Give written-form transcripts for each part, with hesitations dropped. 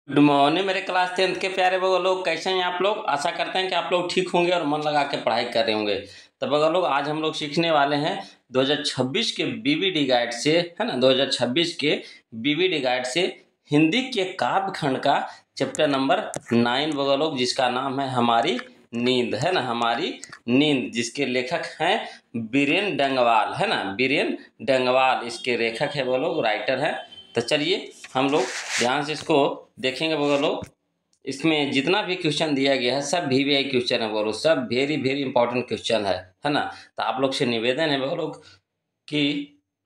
Good morning मेरे class 10th के प्यारे बगल लोग, कैसे हैं आप लोग। आशा करते हैं कि आप लोग ठीक होंगे और मन लगा के पढ़ाई कर रहे होंगे। तो बगल लोग, आज हम लोग सीखने वाले हैं 2026 के बीवीडी गाइड से, है ना। 2026 के बीवीडी गाइड से हिंदी के काव्य खंड का चैप्टर नंबर 9 बगल लोग, जिसका नाम है हमारी नींद, है ना। हमारी नींद, जिसके लेखक हैं बीरेन डंगवाल, है ना। बीरेन डंगवाल इसके लेखक है, वो लोग राइटर हैं। तो चलिए हम लोग ध्यान से इसको देखेंगे बोलो। इसमें जितना भी क्वेश्चन दिया गया है सब वीवीआई क्वेश्चन है बोलो, सब वेरी वेरी इंपॉर्टेंट क्वेश्चन है ना। तो आप लोग से निवेदन है बोलो कि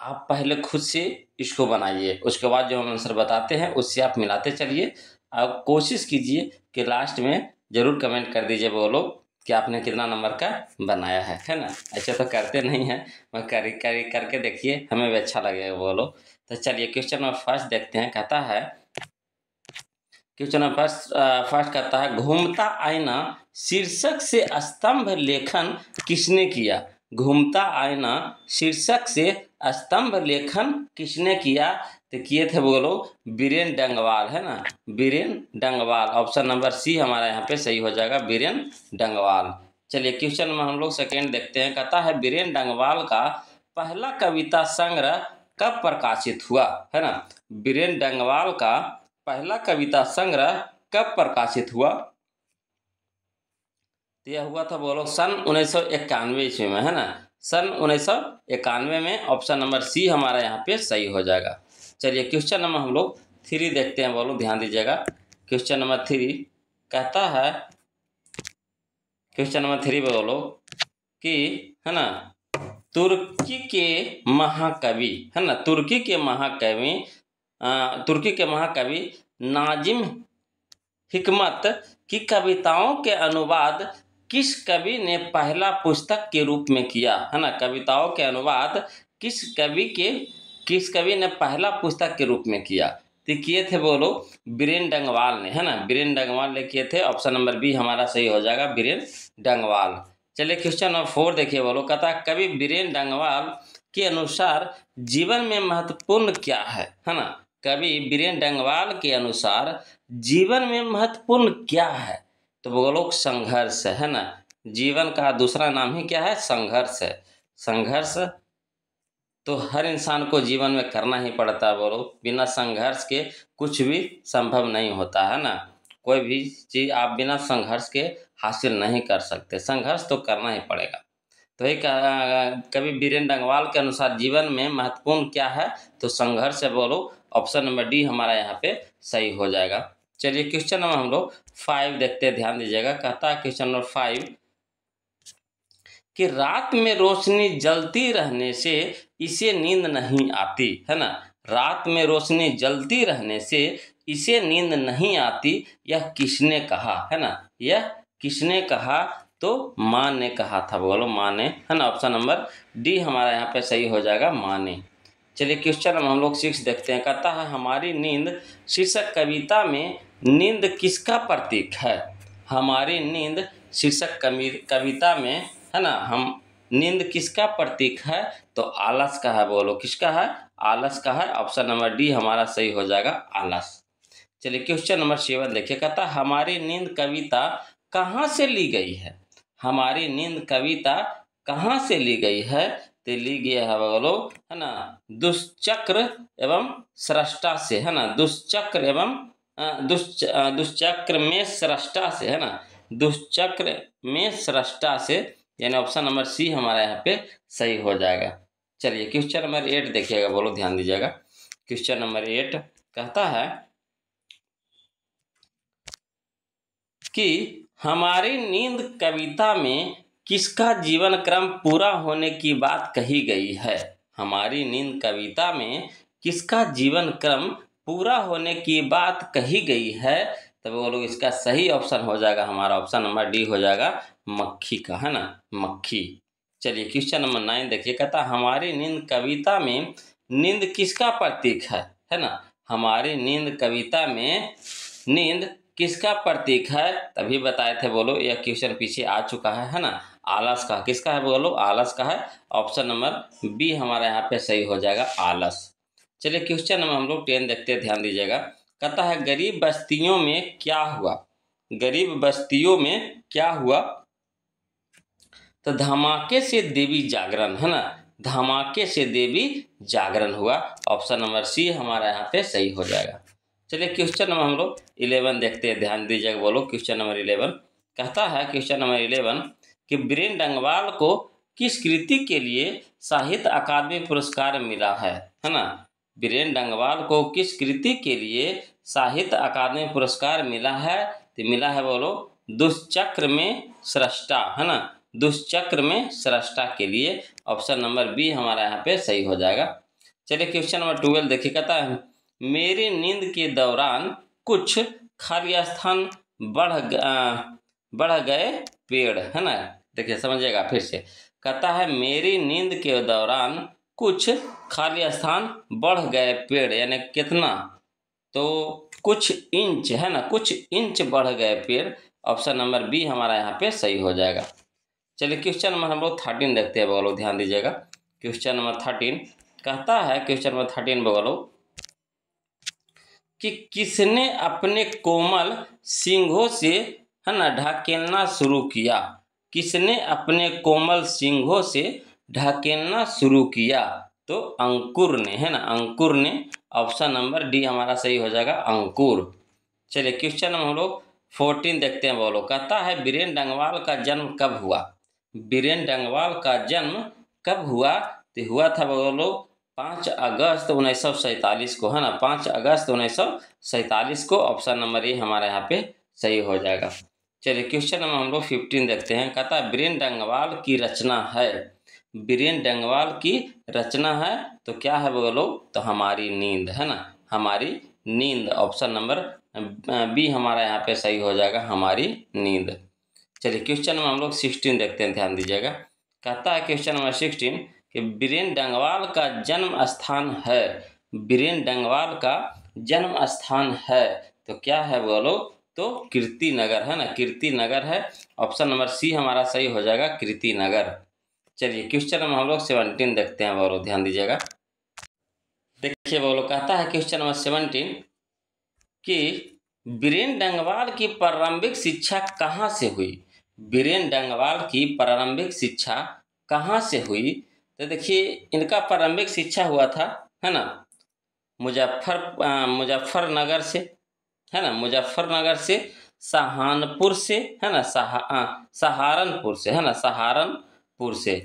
आप पहले खुद से इसको बनाइए, उसके बाद जो हम आंसर बताते हैं उससे आप मिलाते चलिए। आप कोशिश कीजिए कि लास्ट में जरूर कमेंट कर दीजिए बोलो कि आपने कितना नंबर का बनाया है ना। ऐसे तो करते नहीं हैं, मैं करके देखिए, हमें भी अच्छा लगेगा बोलो। तो चलिए क्वेश्चन नंबर फर्स्ट देखते हैं। कहता है क्वेश्चन नंबर फर्स्ट कहता है, घूमता आईना शीर्षक से स्तंभ लेखन किसने किया। घूमता आईना शीर्षक से स्तंभ लेखन किसने किया। तो किए थे बोलो बीरेन डंगवाल, है ना। Biren Dangwal, option number C हमारा यहाँ पे सही हो जाएगा, बीरेन डंगवाल। चलिए क्वेश्चन में हम लोग सेकेंड देखते हैं। कहता है बीरेन डंगवाल का पहला कविता संग्रह कब प्रकाशित हुआ, है ना। बीरेन डंगवाल का पहला कविता संग्रह कब प्रकाशित हुआ। तो यह हुआ था बोलो सन 1991 ईस्वी में, है ना। सन 1991 में, ऑप्शन नंबर सी हमारा यहाँ पे सही हो जाएगा। चलिए क्वेश्चन नंबर हम लोग 3 देखते हैं बोलो, ध्यान दीजिएगा। क्वेश्चन नंबर 3 कहता है, क्वेश्चन नंबर 3 बोलो कि, है ना, तुर्की के महाकवि, है ना, तुर्की के महाकवि नाजिम हिकमत की कविताओं के अनुवाद किस कवि ने पहला पुस्तक के रूप में किया, है ना। कविताओं के अनुवाद किस कवि ने पहला पुस्तक के रूप में किया। तो किए थे बोलो बीरेन डंगवाल ने, है ना। बीरेन डंगवाल ने किए थे, ऑप्शन नंबर बी हमारा सही हो जाएगा, बीरेन डंगवाल। चलिए क्वेश्चन नंबर 4 देखिए बोलो। कहता कवि बीरेन डंगवाल के अनुसार जीवन में महत्वपूर्ण क्या है ना। कवि बीरेन डंगवाल के अनुसार जीवन में महत्वपूर्ण क्या है। तो बोलो संघर्ष, है ना। जीवन का दूसरा नाम ही क्या है, संघर्ष है। संघर्ष तो हर इंसान को जीवन में करना ही पड़ता है बोलो, बिना संघर्ष के कुछ भी संभव नहीं होता, है ना। कोई भी चीज आप बिना संघर्ष के हासिल नहीं कर सकते, संघर्ष तो करना ही पड़ेगा। तो एक कवि बीरेन डंगवाल के अनुसार जीवन में महत्वपूर्ण क्या है, तो संघर्ष है बोलो, ऑप्शन नंबर डी हमारा यहाँ पे सही हो जाएगा। चलिए क्वेश्चन नंबर हम लोग 5 देखते हैं, ध्यान दीजिएगा। कहता है क्वेश्चन नंबर 5 कि रात में रोशनी जलती रहने से इसे नींद नहीं आती, है ना। रात में रोशनी जलती रहने से इसे नींद नहीं आती, यह किसने कहा, है ना। यह किसने कहा, तो माँ ने कहा था बोलो, माँ ने, है ना। ऑप्शन नंबर डी हमारा यहाँ पे सही हो जाएगा, माँ ने। चलिए क्वेश्चन हम लोग 6 देखते हैं। कहता है हमारी नींद शीर्षक कविता में नींद किसका प्रतीक है। हमारी नींद शीर्षक कविता में, है ना, हम नींद किसका प्रतीक है, तो आलस का है बोलो, किसका है, आलस का है। ऑप्शन नंबर डी हमारा सही हो जाएगा, आलस। चलिए क्वेश्चन नंबर 7 देखिए। कहता हमारी नींद कविता कहाँ से ली गई है। हमारी नींद कविता कहाँ से ली गई है, तो ली गया है बोलो, है ना, दुष्चक्र एवं सृष्टा से, है ना। दुष्चक्र एवं दुष्चक्र में सृष्टा से, है ना। दुष्चक्र में सृष्टा से, यानी ऑप्शन नंबर सी हमारा यहाँ पे सही हो जाएगा। चलिए क्वेश्चन नंबर 8 देखिएगा बोलो, ध्यान दीजिएगा। क्वेश्चन नंबर 8 कहता है कि हमारी नींद कविता में किसका जीवन क्रम पूरा होने की बात कही गई है। हमारी नींद कविता में किसका जीवन क्रम पूरा होने की बात कही गई है, तब वो लोग इसका सही ऑप्शन हो जाएगा हमारा, ऑप्शन नंबर डी हो जाएगा, मक्खी का, है ना, मक्खी। चलिए क्वेश्चन नंबर 9 देखिए। कहता हमारी नींद कविता में नींद किसका प्रतीक है ना। हमारी नींद कविता में नींद किसका प्रतीक है, तभी बताए थे बोलो, यह क्वेश्चन पीछे आ चुका है ना। आलस का, किसका है बोलो, आलस का है। ऑप्शन नंबर बी हमारा यहाँ पे सही हो जाएगा, आलस। चलिए क्वेश्चन नंबर हम लोग 10 देखते हैं, ध्यान दीजिएगा। कहता है गरीब बस्तियों में क्या हुआ, गरीब बस्तियों में क्या हुआ, तो धमाके से देवी जागरण, है ना, धमाके से देवी जागरण हुआ। ऑप्शन नंबर सी हमारा यहाँ पे सही हो जाएगा। चलिए क्वेश्चन नंबर हम लोग 11 देखते हैं, ध्यान दीजिएगा। बोलो क्वेश्चन नंबर 11 कहता है, क्वेश्चन नंबर 11 कि बीरेन डंगवाल को किस कृति के लिए साहित्य अकादमी पुरस्कार मिला है ना। बीरेन डंगवाल को किस कृति के लिए साहित्य अकादमी पुरस्कार मिला है, तो मिला है बोलो दुष्चक्र में सृष्टा, है ना, दुष्चक्र में सृष्टा के लिए। ऑप्शन नंबर बी हमारा यहाँ पे सही हो जाएगा। चलिए क्वेश्चन नंबर 12 देखिए, कहता है मेरी नींद के दौरान कुछ खाली स्थान बढ़ गए पेड़, है ना। देखिए समझिएगा फिर से, कहता है मेरी नींद के दौरान कुछ खाली स्थान बढ़ गए पेड़, यानी कितना, तो कुछ इंच, है ना, कुछ इंच बढ़ गए पेड़। ऑप्शन नंबर बी हमारा यहाँ पे सही हो जाएगा। चलिए क्वेश्चन नंबर हम लोग 13 देखते हैं, बोलो ध्यान दीजिएगा। क्वेश्चन नंबर 13 कहता है, क्वेश्चन नंबर 13 बोलो कि किसने अपने कोमल सींगों से, है ना, ढकेलना शुरू किया, किसने अपने कोमल सींगों से ढकेलना शुरू किया, तो अंकुर ने, है ना, अंकुर ने। ऑप्शन नंबर डी हमारा सही हो जाएगा, अंकुर। चलिए क्वेश्चन हम लोग 14 देखते हैं, बोलो कहता है बीरेन डंगवाल का जन्म कब हुआ, बीरेन डंगवाल का जन्म कब हुआ, तो हुआ था बोलो 5 अगस्त 1947 को, है ना, 5 अगस्त 1947 को। ऑप्शन नंबर ए हमारे यहाँ पे सही हो जाएगा। चलिए क्वेश्चन नंबर हम लोग 15 देखते हैं, कहता है बीरेन डंगवाल की रचना है, बीरेन डंगवाल की रचना है, तो क्या है बोलो, तो हमारी नींद, है ना, हमारी नींद। ऑप्शन नंबर बी हमारा यहाँ पे सही हो जाएगा, हमारी नींद। चलिए क्वेश्चन नंबर हम लोग 16 देखते हैं, ध्यान दीजिएगा। कहता है क्वेश्चन नंबर 16 कि बीरेन डंगवाल का जन्म स्थान है, बीरेन डंगवाल का जन्म स्थान है, तो क्या है बोलो, तो कीर्ति नगर, है ना, कीर्ति नगर है। ऑप्शन नंबर सी हमारा सही हो जाएगा, कीर्ति नगर। चलिए क्वेश्चन नंबर हम लोग 17 देखते हैं, बोलो ध्यान दीजिएगा। देखिए बोलो कहता है क्वेश्चन नंबर 17 कि बीरेन डंगवाल की प्रारंभिक शिक्षा कहाँ से हुई, बीरेन डंगवाल की प्रारंभिक शिक्षा कहाँ से हुई, तो देखिए इनका प्रारंभिक शिक्षा हुआ था, है ना, मुजफ्फरनगर से, है ना, मुजफ्फरनगर से, सहारनपुर से, है ना, सहारनपुर से, है ना, सहारनपुर से,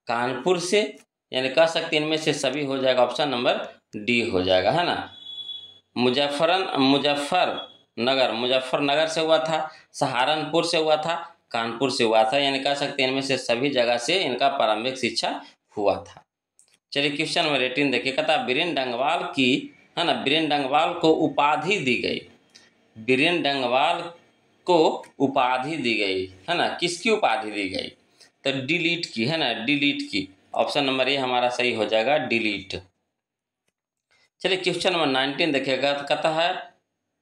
कानपुर से, यानी कह सकते हैं इनमें से सभी हो जाएगा। ऑप्शन नंबर डी हो जाएगा, है ना, मुजफ्फरनगर से हुआ था, सहारनपुर से हुआ था, कानपुर से हुआ था, यानी कह सकते हैं इनमें से सभी जगह से इनका प्रारंभिक शिक्षा हुआ था। चलिए क्वेश्चन नंबर 18 देखिए, कहता बीरेन डंगवाल की, है ना, बीरेन डंगवाल को उपाधि दी गई, बीरेन डंगवाल को उपाधि दी गई, है ना, किसकी उपाधि दी गई, तो डिलीट की, है ना, डिलीट की। ऑप्शन नंबर ए हमारा सही हो जाएगा, डिलीट। चलिए क्वेश्चन नंबर 19 देखिएगा, तो कहता है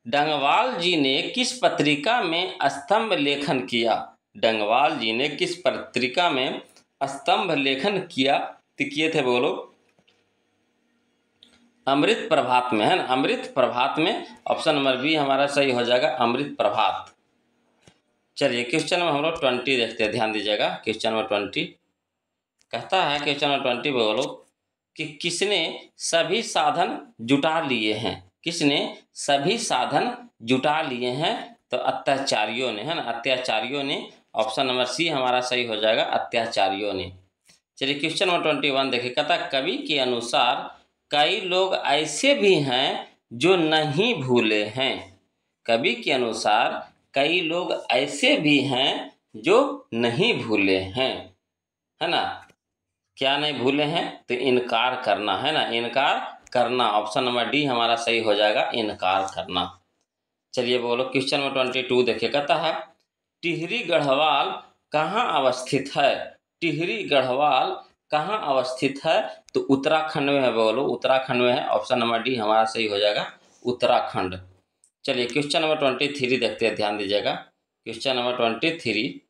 डंगवाल जी ने किस पत्रिका में स्तंभ लेखन किया, डंगवाल जी ने किस पत्रिका में स्तंभ लेखन किया, तो किए थे बोलो अमृत प्रभात में, है ना, अमृत प्रभात में। ऑप्शन नंबर बी हमारा सही हो जाएगा, अमृत प्रभात। चलिए क्वेश्चन नंबर हम लोग 20 देखते हैं, ध्यान दीजिएगा। क्वेश्चन नंबर 20 कहता है, क्वेश्चन नंबर 20 बोलो कि किसने सभी साधन जुटा लिए हैं, किसने सभी साधन जुटा लिए हैं, तो अत्याचारियों ने, है ना, अत्याचारियों ने। ऑप्शन नंबर सी हमारा सही हो जाएगा, अत्याचारियों ने। चलिए क्वेश्चन नंबर 21 देखिए, कहता कवि के अनुसार कई लोग ऐसे भी हैं जो नहीं भूले हैं, कवि के अनुसार कई लोग ऐसे भी हैं जो नहीं भूले हैं, है ना, क्या नहीं भूले हैं, तो इनकार करना, है ना, इनकार करना। ऑप्शन नंबर डी हमारा सही हो जाएगा, इनकार करना। चलिए बोलो क्वेश्चन नंबर 22 देखिए, कहता है टिहरी गढ़वाल कहाँ अवस्थित है, टिहरी गढ़वाल कहाँ अवस्थित है, तो उत्तराखंड में है, बोलो उत्तराखंड में है। ऑप्शन नंबर डी हमारा सही हो जाएगा, उत्तराखंड। चलिए क्वेश्चन नंबर 23 देखते हैं, ध्यान दीजिएगा। क्वेश्चन नंबर 23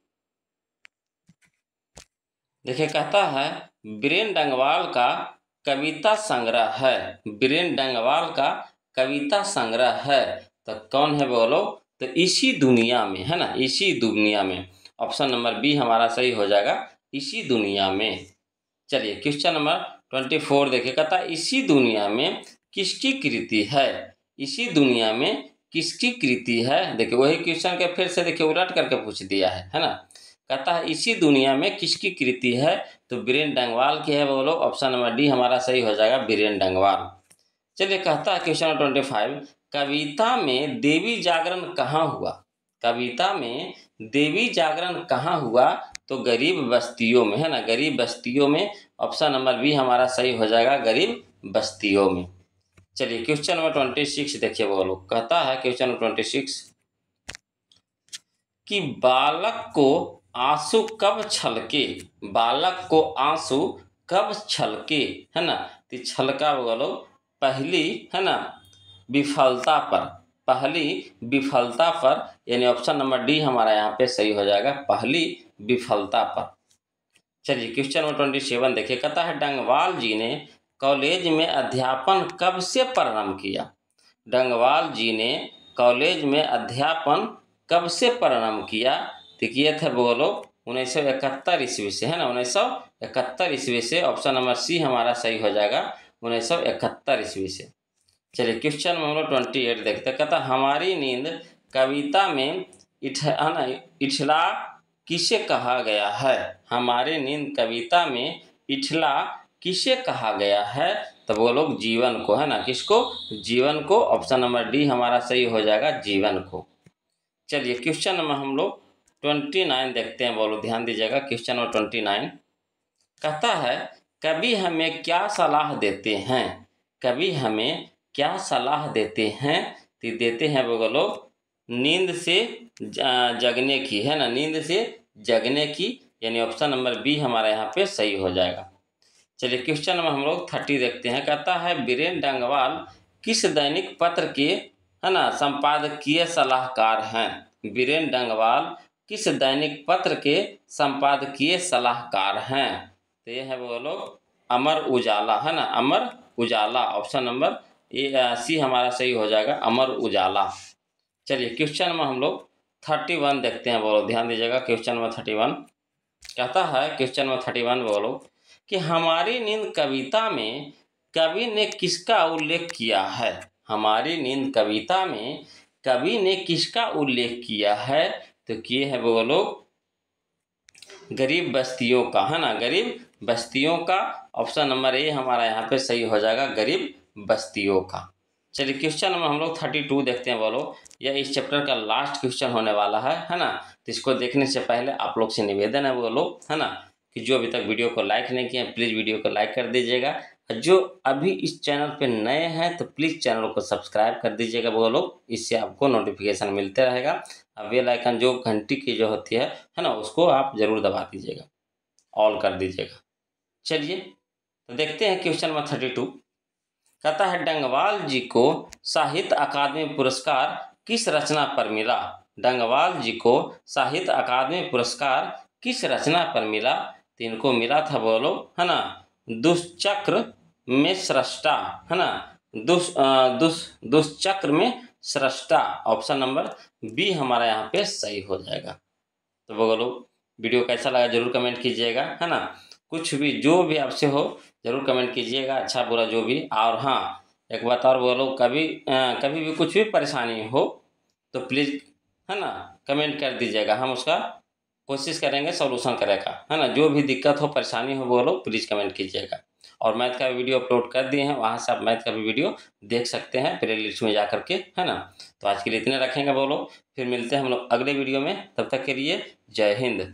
देखिए, कहता है बीरेन डंगवाल का कविता संग्रह है, बीरेन डंगवाल का कविता संग्रह है, तो कौन है बोलो, तो इसी दुनिया में, है ना, इसी दुनिया में। ऑप्शन नंबर बी हमारा सही हो जाएगा, इसी दुनिया में। चलिए क्वेश्चन नंबर 24 देखिए, कहता है इसी दुनिया में किसकी कृति है, इसी दुनिया में किसकी कृति है। देखिए वही क्वेश्चन के फिर से देखिए उलट करके पूछ दिया है ना। कहता है इसी दुनिया में किसकी कृति है, तो बीरेन डंगवाल की है बोलो। ऑप्शन नंबर डी हमारा सही हो जाएगा, बीरेन डंगवाल। चलिए कहता है क्वेश्चन नंबर 25, कविता में देवी जागरण कहाँ हुआ, कविता में देवी जागरण कहाँ हुआ, तो गरीब बस्तियों में, है ना, गरीब बस्तियों में। ऑप्शन नंबर बी हमारा सही हो जाएगा, गरीब बस्तियों में। चलिए क्वेश्चन नंबर 26 देखिए बोलो, कहता है क्वेश्चन नंबर 26 कि बालक को आंसू कब छलके, बालक को आंसू कब छलके, है ना, तो छलका बोलो पहली, है ना, विफलता पर, पहली विफलता पर, यानी ऑप्शन नंबर डी हमारा यहाँ पे सही हो जाएगा, पहली विफलता पर। चलिए क्वेश्चन नंबर 27 देखिए, कहता है डंगवाल जी ने कॉलेज में अध्यापन कब से प्रारंभ किया, डंगवाल जी ने कॉलेज में अध्यापन कब से प्रारंभ किया, तो किए थे बोलो 1971 ईस्वी से, है ना, 1971 ईस्वी से। ऑप्शन नंबर सी हमारा सही हो जाएगा, 1971 ईस्वी से। चलिए क्वेश्चन नंबर 28 देखते, कहता हमारी नींद कविता में इठला किसे कहा गया है, हमारी नींद कविता में इठला किसे कहा गया है, तो वो लोग जीवन को, है ना, किसको, जीवन को। ऑप्शन नंबर डी हमारा सही हो जाएगा, जीवन को। चलिए क्वेश्चन नंबर हम लोग 29 देखते हैं, बोलो ध्यान दीजिएगा। क्वेश्चन नंबर 29 कहता है कवि हमें क्या सलाह देते हैं, कवि हमें क्या सलाह देते हैं, तो देते हैं वो लोग नींद से जगने की, है ना, नींद से जगने की, यानी ऑप्शन नंबर बी हमारा यहाँ पे सही हो जाएगा। चलिए क्वेश्चन नंबर हम लोग 30 देखते हैं, कहता है बीरेन डंगवाल किस दैनिक पत्र के, है ना, संपादकीय सलाहकार हैं, बीरेन डंगवाल किस दैनिक पत्र के संपादकीय सलाहकार हैं, तो ये है वो लोग अमर उजाला, है ना, Amar Ujala. Option number C हमारा सही हो जाएगा, अमर उजाला। चलिए क्वेश्चन नंबर हम लोग 31 देखते हैं, बोलो ध्यान दीजिएगा। क्वेश्चन नंबर 31 कहता है, क्वेश्चन नंबर 31 बोलो कि हमारी नींद कविता में कवि ने किसका उल्लेख किया है, हमारी नींद कविता में कवि ने किसका उल्लेख किया है, तो किए है वो लोग गरीब बस्तियों का, है ना, गरीब बस्तियों का। ऑप्शन नंबर ए हमारा यहाँ पे सही हो जाएगा, गरीब बस्तियों का। चलिए क्वेश्चन नंबर हम लोग 32 देखते हैं, बोलो यह इस चैप्टर का लास्ट क्वेश्चन होने वाला है ना, तो इसको देखने से पहले आप लोग से निवेदन है वो लोग, है ना, कि जो अभी तक वीडियो को लाइक नहीं किए प्लीज़ वीडियो को लाइक कर दीजिएगा, जो अभी इस चैनल पे नए हैं तो प्लीज़ चैनल को सब्सक्राइब कर दीजिएगा वो लोग, इससे आपको नोटिफिकेशन मिलते रहेगा। बेल आइकन जो घंटी की जो होती है ना, उसको आप जरूर दबा दीजिएगा, ऑल कर दीजिएगा। चलिए तो देखते हैं क्वेश्चन नंबर 32 कहता है डंगवाल जी को साहित्य अकादमी पुरस्कार किस रचना पर मिला, डंगवाल जी को साहित्य अकादमी पुरस्कार किस रचना पर मिला, तो इनको मिला था बोलो, है ना, दुष्चक्र में सृष्टा, है ना, दुष्चक्र में सृष्टा। ऑप्शन नंबर बी हमारा यहाँ पे सही हो जाएगा। तो बोलो वीडियो कैसा लगा जरूर कमेंट कीजिएगा, है ना, कुछ भी जो भी आपसे हो जरूर कमेंट कीजिएगा, अच्छा बुरा जो भी। और हाँ एक बात और बोलो, कभी भी कुछ भी परेशानी हो तो प्लीज़, है ना, कमेंट कर दीजिएगा, हम उसका कोशिश करेंगे सॉल्यूशन करेगा, है ना, जो भी दिक्कत हो परेशानी हो बोलो प्लीज़ कमेंट कीजिएगा। और मैथ का भी वीडियो अपलोड कर दिए हैं, वहाँ से आप मैथ का भी वीडियो देख सकते हैं प्ले लिस्ट में जा करके, है ना। तो आज के लिए इतने रखेंगे बोलो, फिर मिलते हैं हम लोग अगले वीडियो में, तब तक के लिए जय हिंद।